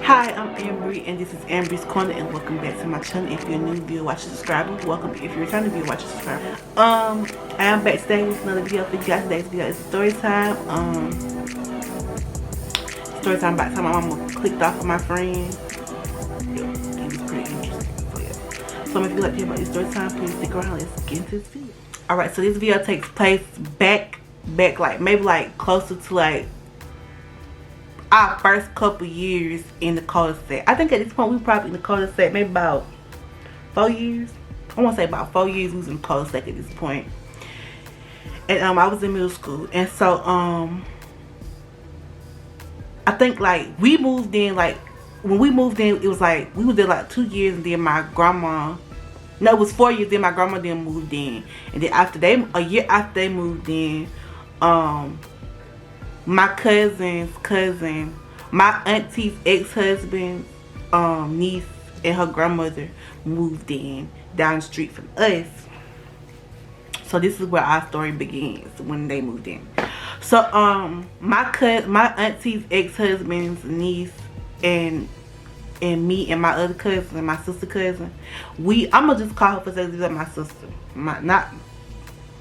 Hi, I'm Ambry and this is Ambry's Corner and welcome back to my channel. If you're a new viewer, watch and subscribe. Welcome if you're a returning viewer, watch and subscribe. I am back today with another video for you guys. Today's video is story time. Story time about time my mama clicked off of my friend. Yeah, it was pretty interesting. So yeah. So if you like to hear about this story time, please stick around. Let's get into this video. Alright, so this video takes place back like maybe like closer to like our first couple years in the cul-de-sac. I think at this point we were probably in the cul-de-sac maybe about 4 years. I want to say about 4 years we was in the cul-de-sac at this point. And I was in middle school, and so I think like we moved in, like when we moved in it was like we were there like 2 years, and then my grandma, no, it was 4 years, then my grandma then moved in, and then after a year after they moved in, my cousin's cousin, my auntie's ex-husband's niece and her grandmother got in down the street from us. So this is where our story begins, when they moved in. So my auntie's ex-husband's niece and me and my other cousin, my sister cousin, I'm gonna just call her for sake of my sister,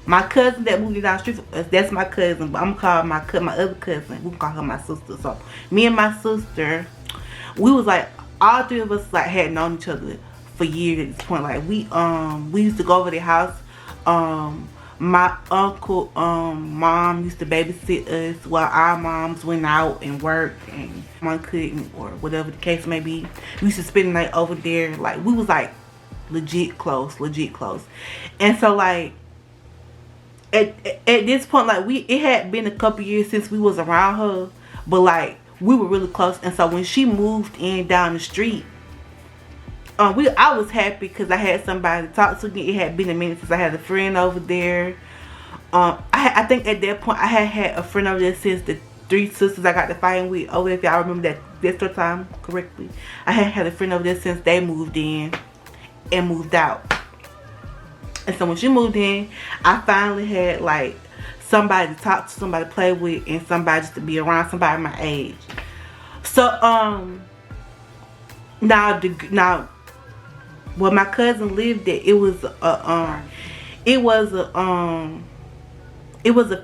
my cousin that moved down the street from us, that's my cousin, but I'm gonna call my other cousin, we can call her my sister. So me and my sister, we was like, all three of us like had known each other for years at this point. Like we used to go over their house. My uncle mom used to babysit us while our moms went out and worked and mom couldn't, or whatever the case may be. We used to spend the night over there. Like we was like legit close. And so like at this point, like it had been a couple years since we was around her, but like we were really close. And so when she moved in down the street, I was happy because I had somebody to talk to again. It had been a minute since I had a friend over there. I think at that point I had a friend over there since the 3 sisters I got to fighting with over there. If y'all remember that story time correctly, I had a friend over there since they moved in and moved out. And so when she moved in, I finally had like somebody to talk to, somebody to play with, and somebody just to be around, somebody my age. So now where my cousin lived at, it was a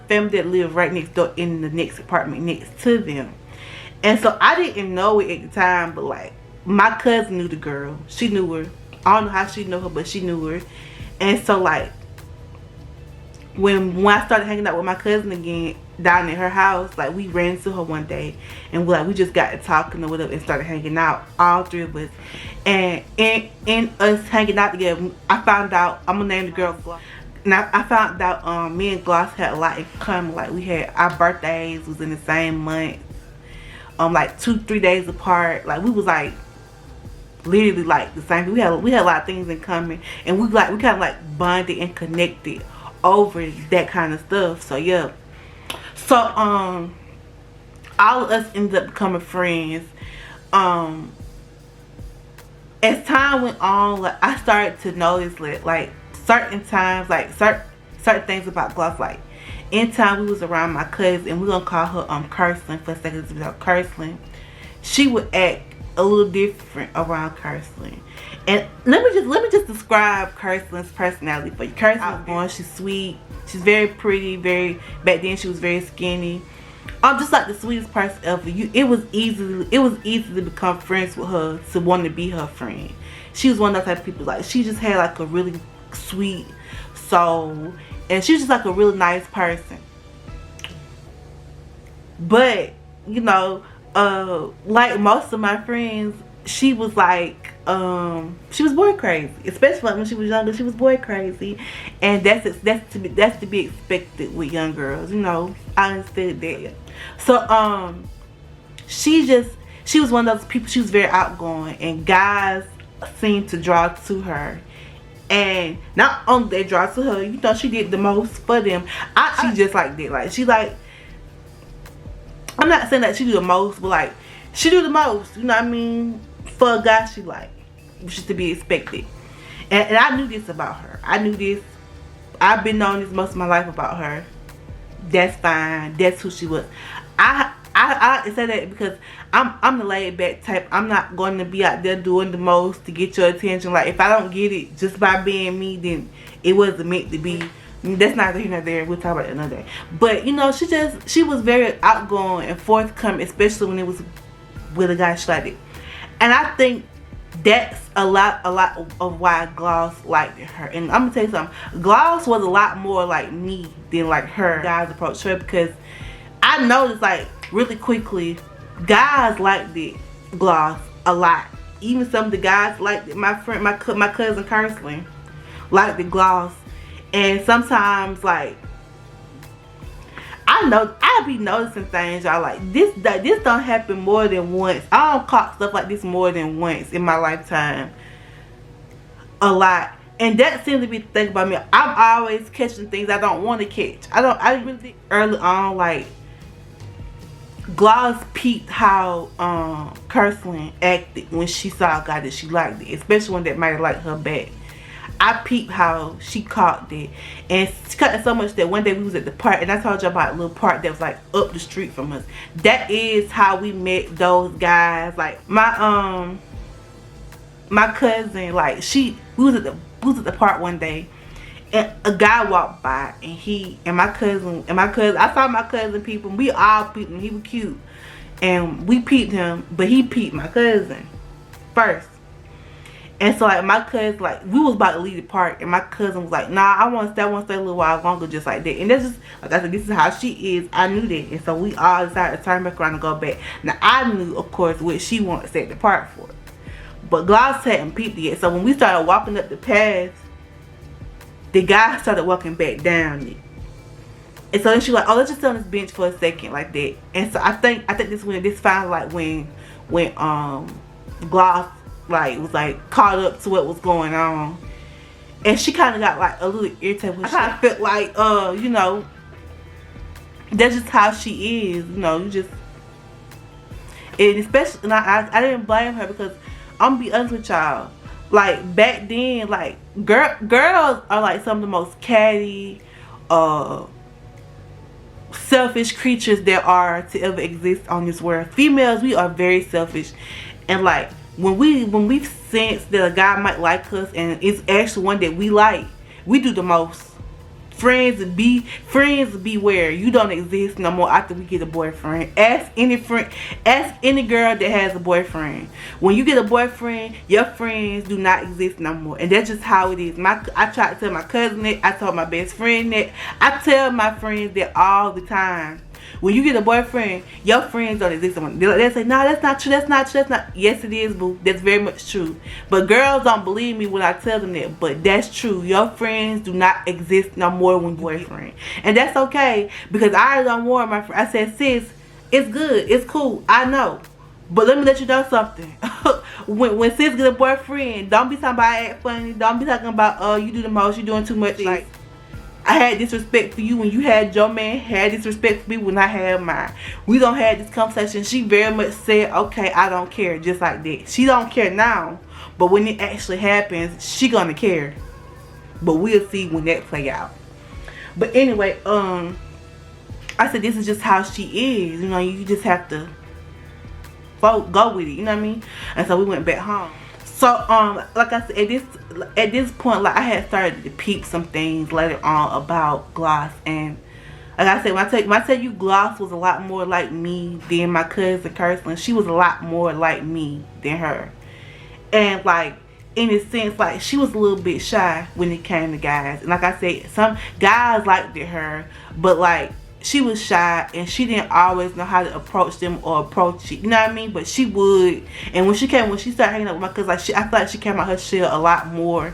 family that lived right next door in the next apartment next to them. And so I didn't know it at the time, but like my cousin knew the girl. She knew her. I don't know how she knew her, but she knew her. And so like when I started hanging out with my cousin again down at her house, like we ran into her one day and we just got to talking or whatever and started hanging out, all three of us. And in us hanging out together, I found out, I'm gonna name the girl Gloss. Now I found out me and Gloss had a lot in common. Like we had our birthdays was in the same month, like 2-3 days apart. Like we was like literally like the same. We had a lot of things in common, and we kind of like bonded and connected over that kind of stuff. So yeah, so all of us ended up becoming friends. As time went on, like I started to notice that like certain times, like certain things about Gloss, like anytime we was around my cousin, and we're gonna call her Kirsten for a second, without Kirsten, she would act a little different around Kirsten. And let me just describe Kirsten's personality for you. Kirsten was born, she's sweet, she's very pretty, back then she was very skinny. Just like the sweetest person ever. It was easy to become friends with her, to want to be her friend. She was one of those type of people, like she just had like a really sweet soul, and she was just like a really nice person. But you know, like most of my friends, she was like she was boy crazy, especially like when she was younger. She was boy crazy, and that's to be expected with young girls, you know. I understood that. So she was one of those people. She was very outgoing, and guys seemed to draw to her. And not only they draw to her, you know, she did the most for them. She just like that. Like she like, I'm not saying that she do the most, but like she do the most, you know what I mean, for a guy she like, which is to be expected. And I knew this about her. I knew this. I've been knowing this most of my life about her. That's fine. That's who she was. I like to say that because I'm the laid back type. I'm not going to be out there doing the most to get your attention. Like, if I don't get it just by being me, then it wasn't meant to be. That's neither here nor there. We'll talk about it another day. But you know, she was very outgoing and forthcoming, especially when it was with a guy she liked it. And I think that's a lot of why Gloss liked her. And I'm gonna tell you something, Gloss was a lot more like me than like her. Guys approached her because I noticed, like, really quickly, guys liked it, Gloss, a lot. Even some of the guys liked it. My cousin Kirsley liked the Gloss. And sometimes, like, I be noticing things, y'all. Like, this don't happen more than once. I don't caught stuff like this more than once in my lifetime. A lot. And that seems to be the thing about me. I'm always catching things I don't want to catch. I really think early on, like, Gloss peeped how Kirsley acted when she saw a guy that she liked it, especially one that might have liked her back. I peeped how she caught it, and she caught it so much that one day we was at the park, and I told you about a little park that was like up the street from us. That is how we met those guys. Like, my cousin, like, we was at the park one day, and a guy walked by, and my cousin, I saw my cousin peep him. We all peeped him. He was cute, and we peeped him, but he peeped my cousin first. And so, like, my cousin, like, we was about to leave the park, and my cousin was like, nah, I want to stay a little while longer, just like that. And that's just, like I said, this is how she is. I knew that. And so we all decided to turn back around and go back. Now, I knew, of course, what she wanted to stay at the park for. But Gloss hadn't peeped yet. So when we started walking up the path, the guy started walking back down it. And so then she was like, oh, let's just sit on this bench for a second, like that. And so I think this finally, like, when Gloss, like, was like caught up to what was going on, and she kind of got like a little irritated. I kind of felt like, you know, that's just how she is, you know. You just, and especially, and I didn't blame her, because I'm gonna be honest with y'all, like, back then, like, girls are like some of the most catty, selfish creatures there are to ever exist on this world. Females, we are very selfish, and like, when we sense that a guy might like us and it's actually one that we like, we do the most. Friends beware. You don't exist no more after we get a boyfriend. Ask any girl that has a boyfriend. When you get a boyfriend, your friends do not exist no more. And that's just how it is. I try to tell my cousin that. I told my best friend that. I tell my friends that all the time. When you get a boyfriend, your friends don't exist. They say, no, that's not true, that's not true, that's not. Yes, it is, boo. That's very much true. But girls don't believe me when I tell them that. But that's true. Your friends do not exist no more when you're boyfriend. And that's okay, because I don't warn my friend. I said, sis, it's good, it's cool, I know. But let me let you know something. when sis get a boyfriend, don't be talking about act funny. Don't be talking about, you do the most, you doing too much. Like, I had disrespect for you when you had your man. Had disrespect for me when I had mine. We don't have this conversation. She very much said, okay, I don't care, just like that. She don't care now, but when it actually happens, she gonna care. But we'll see when that play out. But anyway, I said this is just how she is. You know, you just have to go with it. You know what I mean? And so we went back home. So, like I said, at this point, like, I had started to peep some things later on about Gloss. And like I said, when I tell you Gloss was a lot more like me than my cousin Kirsten, she was a lot more like me than her. And, like, in a sense, like, she was a little bit shy when it came to guys. And like I said, some guys liked her, but, like, she was shy, and she didn't always know how to approach them or approach it. You know what I mean? But she would. And when she started hanging up with my cousin, like, I feel like she came out her shell a lot more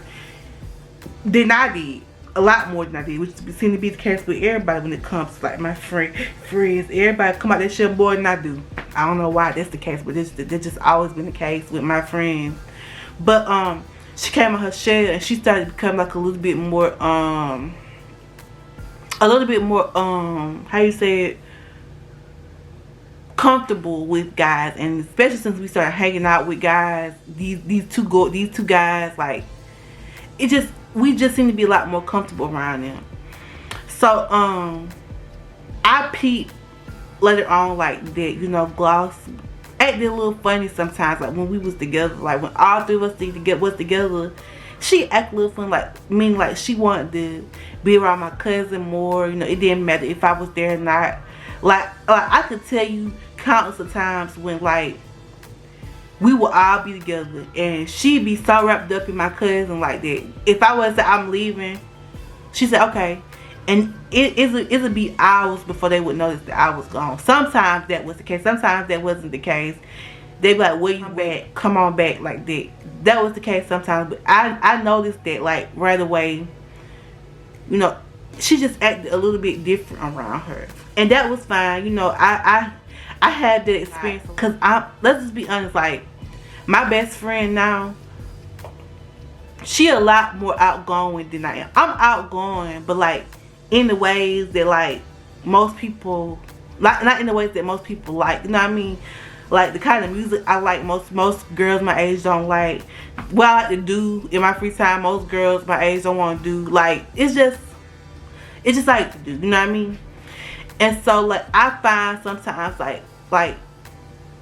than I did. A lot more than I did, which seems to be the case with everybody when it comes to, like, my friends. Everybody come out their shell more than I do. I don't know why that's the case, but that's just always been the case with my friends. But she came out her shell, and she started to become like a little bit more how you say it, comfortable with guys. And especially since we started hanging out with guys, these two guys, like, we just seem to be a lot more comfortable around them. So I peeped later on, like that, you know, Gloss acted a little funny sometimes. Like when we was together, like when all three of us was together, she acted a little funny. Like meaning like she wanted to be around my cousin more. You know, it didn't matter if I was there or not. Like I could tell you countless of times when like we would all be together and she'd be so wrapped up in my cousin like that. If I was to say I'm leaving, she said okay. And it would be hours before they would notice that I was gone. Sometimes that was the case. Sometimes that wasn't the case. They'd be like, where you back? Come on back, like that. That was the case sometimes. But I noticed that like right away, you know, she just acted a little bit different around her. And that was fine. You know, I had that experience. Because let's just be honest, like, my best friend now, she a lot more outgoing than I am. I'm outgoing, but like in the ways that like most people like, not in the ways that most people like, you know what I mean? Like the kind of music I like most girls my age don't like. What I like to do in my free time, most girls my age don't want to do. Like it's just like to do, you know what I mean? And so like I find sometimes like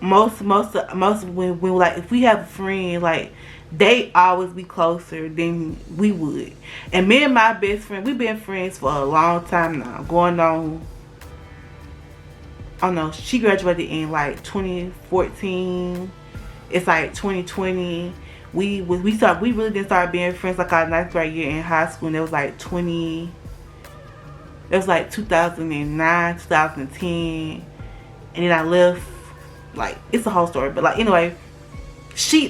most when like if we have a friend, like they always be closer than we would. And me and my best friend, we've been friends for a long time now, going on, I don't know, she graduated in like 2014. It's like 2020. We really didn't start being friends like our 9th grade year in high school, and it was like 2009, 2010, and then I left. Like it's a whole story, but like anyway, she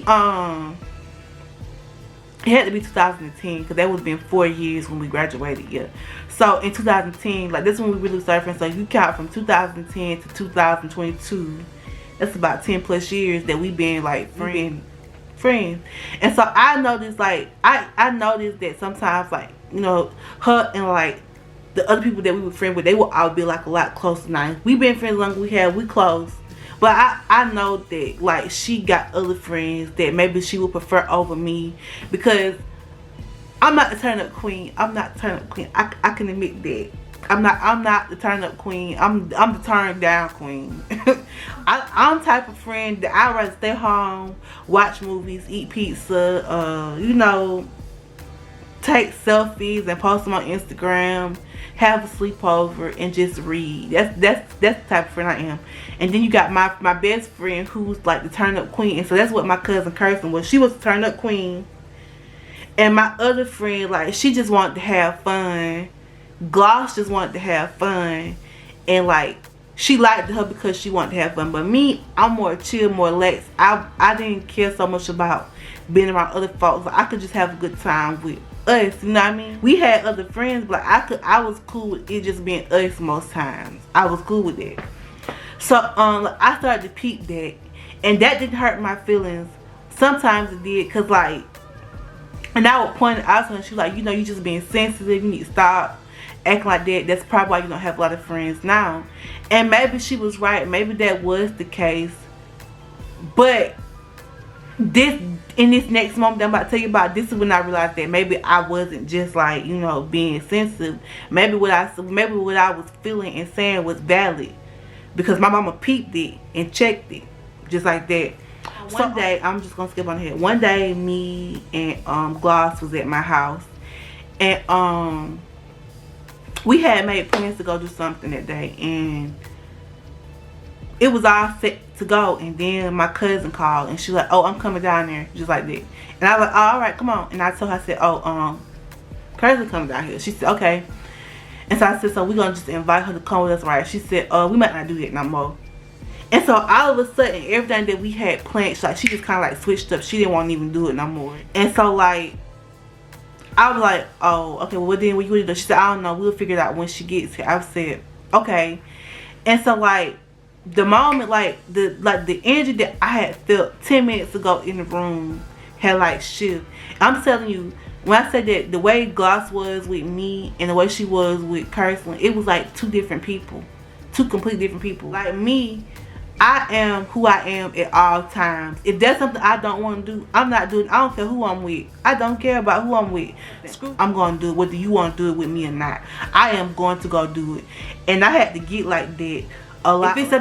it had to be 2010 because that would have been 4 years when we graduated. Yeah, so in 2010, like this is when we really started friends. So you count from 2010 to 2022, that's about 10 plus years that we've been like friends. And so I noticed, like I noticed that sometimes, like, you know, her and like the other people that we were friends with, they will all be like a lot closer now. We've been friends longer, we close. But I know that like she got other friends that maybe she would prefer over me, because I'm not the turn up queen. I'm not the turn up queen. I can admit that. I'm not the turn up queen. I'm the turn down queen. I'm the type of friend that I'd rather stay home, watch movies, eat pizza, you know, take selfies and post them on Instagram, have a sleepover, and just read. That's the type of friend I am. And then you got my best friend who's like the turn up queen, and so that's what my cousin Kirsten was. She was the turn up queen. And my other friend, like, she just wanted to have fun. Gloss just wanted to have fun, and like she liked her because she wanted to have fun. But me, I'm more chill, more relaxed. I didn't care so much about being around other folks. I could just have a good time with us, you know what I mean? We had other friends, but I was cool with it just being us most times. I was cool with it. So I started to peep that, and that didn't hurt my feelings. Sometimes it did, cause like, and I would point it out to her. She was like, you know, you just being sensitive. You need to stop acting like that. That's probably why you don't have a lot of friends now. And maybe she was right. Maybe that was the case. But in this next moment that I'm about to tell you about, this is when I realized that maybe I wasn't just like, you know, being sensitive. Maybe what I was feeling and saying was valid, because my mama peeped it and checked it just like that. One day, I'm just gonna skip on here. One day, me and Gloss was at my house, and we had made plans to go do something that day, and it was all set to go. And then my cousin called, and she was like, "Oh, I'm coming down there," just like that. And I was like, "Oh, all right, come on." And I told her, I said, "Oh, cousin coming down here." She said, "Okay." And so I said, "So we're gonna just invite her to come with us, right?" She said, "We might not do that no more." And so all of a sudden, everything that we had planned, like, she just kind of like switched up. She didn't want to even do it no more. And so like, I was like, "Oh, okay, well then what you do?" She said, "I don't know, we'll figure it out when she gets here." I said, "Okay." And so like, the moment, like the energy that I had felt 10 minutes ago in the room had like shift. I'm telling you, when I said that the way Gloss was with me and the way she was with Kirsten, it was like two different people, two completely different people. Like me, I am who I am at all times. If there's something I don't want to do, I'm not doing it. I don't care who I'm with. I don't care about who I'm with. I'm going to do it, whether you want to do it with me or not. I am going to go do it. And I had to get like that a lot. If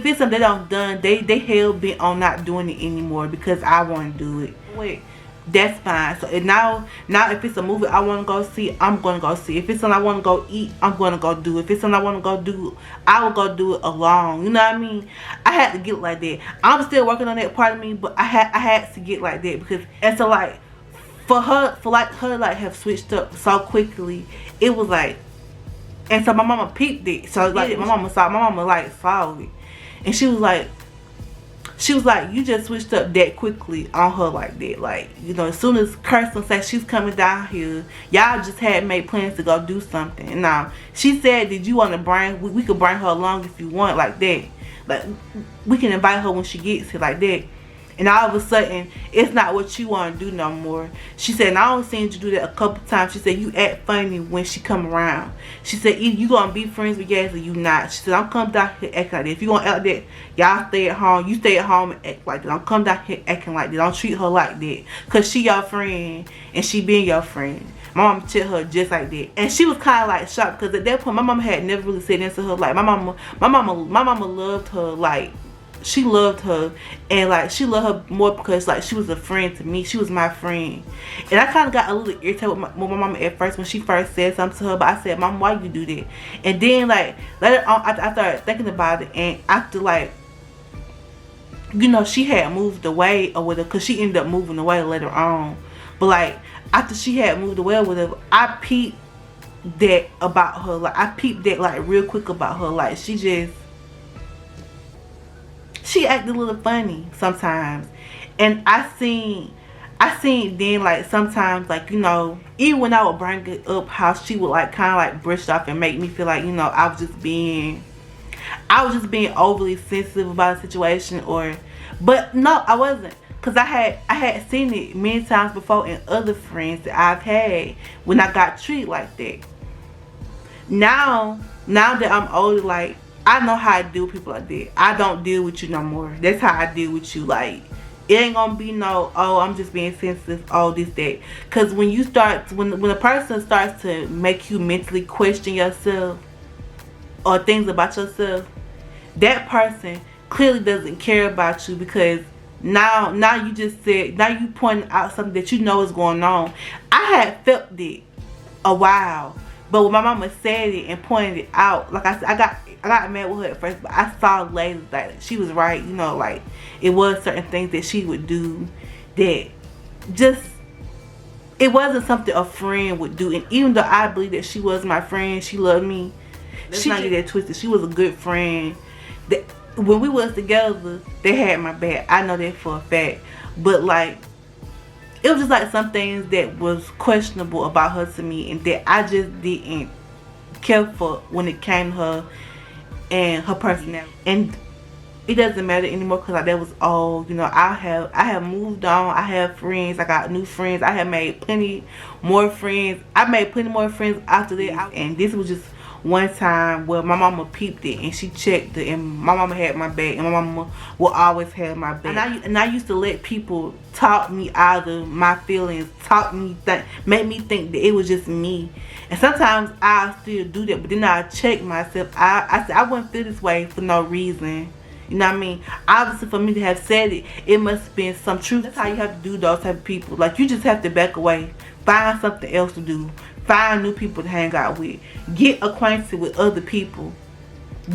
it's something they don't done, they hell bent on not doing it anymore because I want to do it. Wait, that's fine. So now if it's a movie I want to go see, I'm gonna go see. If it's something I want to go eat, I'm gonna go do. If it's something I want to go do, I will go do it alone. You know what I mean? I had to get like that. I'm still working on that part of me, but I had to get like that because, and so like for her like have switched up so quickly, it was like, and so my mama peeped it. So like my mama like saw it, and she was like, you just switched up that quickly on her like that. Like, you know, as soon as Kirsten said she's coming down here, y'all just had made plans to go do something. Now, she said, did you want to bring, we could bring her along if you want, like that. Like, we can invite her when she gets here, like that. And all of a sudden, it's not what you want to do no more. She said, and I only seen you do that a couple times. She said, you act funny when she come around. She said, either you going to be friends with Yaz or you not. She said, I'm coming down here acting like that. If you going to act like that, y'all stay at home. You stay at home and act like that. Don't come down here acting like that. Don't treat her like that. Because she your friend and she being your friend. My mama treated her just like that. And she was kind of like shocked because at that point, my mama had never really said anything to her. Like, my mama loved her, like, she loved her, and like she loved her more because like she was a friend to me. She was my friend, and I kind of got a little irritated with my mama at first when she first said something to her. But I said, "Mom, why you do that?" And then like later on, I started thinking about it, and after like, you know, she had moved away or whatever, because she ended up moving away later on. But like after she had moved away or whatever, I peeped that about her. Like I peeped that like real quick about her. Like she acted a little funny sometimes, and I seen then like sometimes, like, you know, even when I would bring it up, how she would like kind of like brush off and make me feel like, you know, I was just being overly sensitive about a situation, but no, I wasn't, because I had seen it many times before in other friends that I've had when I got treated like that. Now that I'm older, like, I know how I deal with people like that. I don't deal with you no more. That's how I deal with you. Like, it ain't gonna be no, oh, I'm just being sensitive, oh, this, that. Because when you start, when a person starts to make you mentally question yourself or things about yourself, that person clearly doesn't care about you, because now you pointing out something that you know is going on. I had felt it a while, but when my mama said it and pointed it out, like I said, I got mad with her at first, but I saw later that she was right. You know, like, it was certain things that she would do that just, it wasn't something a friend would do. And even though I believe that she was my friend, she loved me, let's not get that twisted. She was a good friend. That when we was together, they had my back. I know that for a fact. But like, it was just like some things that was questionable about her to me, and that I just didn't care for when it came to her and her personality. And it doesn't matter anymore, because like, that was all, you know. I have moved on. I have friends. I got new friends. I have made plenty more friends. I made plenty more friends after that. And this was just one time where my mama peeped it and she checked it, and my mama had my back, and my mama will always have my back. And I used to let people talk me out of my feelings, make me think that it was just me. And sometimes I still do that, but then I check myself. I said I wouldn't feel this way for no reason. You know what I mean? Obviously, for me to have said it, it must have been some truth. That's how you have to do those type of people. Like, you just have to back away, find something else to do, find new people to hang out with, get acquainted with other people.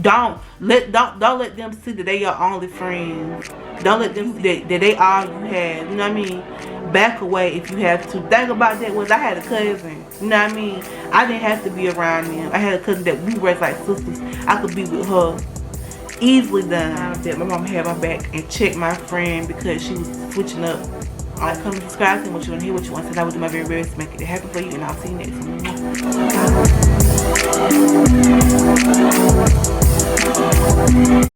Don't let them see that they your only friends. Don't let them see that they all you have. You know what I mean? Back away if you have to. Think about that. Was I had a cousin. You know what I mean? I didn't have to be around them. I had a cousin that we raised like sisters. I could be with her. Easily done. That my mom had my back and checked my friend because she was switching up. I'll come subscribe to what you want to hear, what you want to say. I will do my very best to make it happen for you, and I'll see you next time.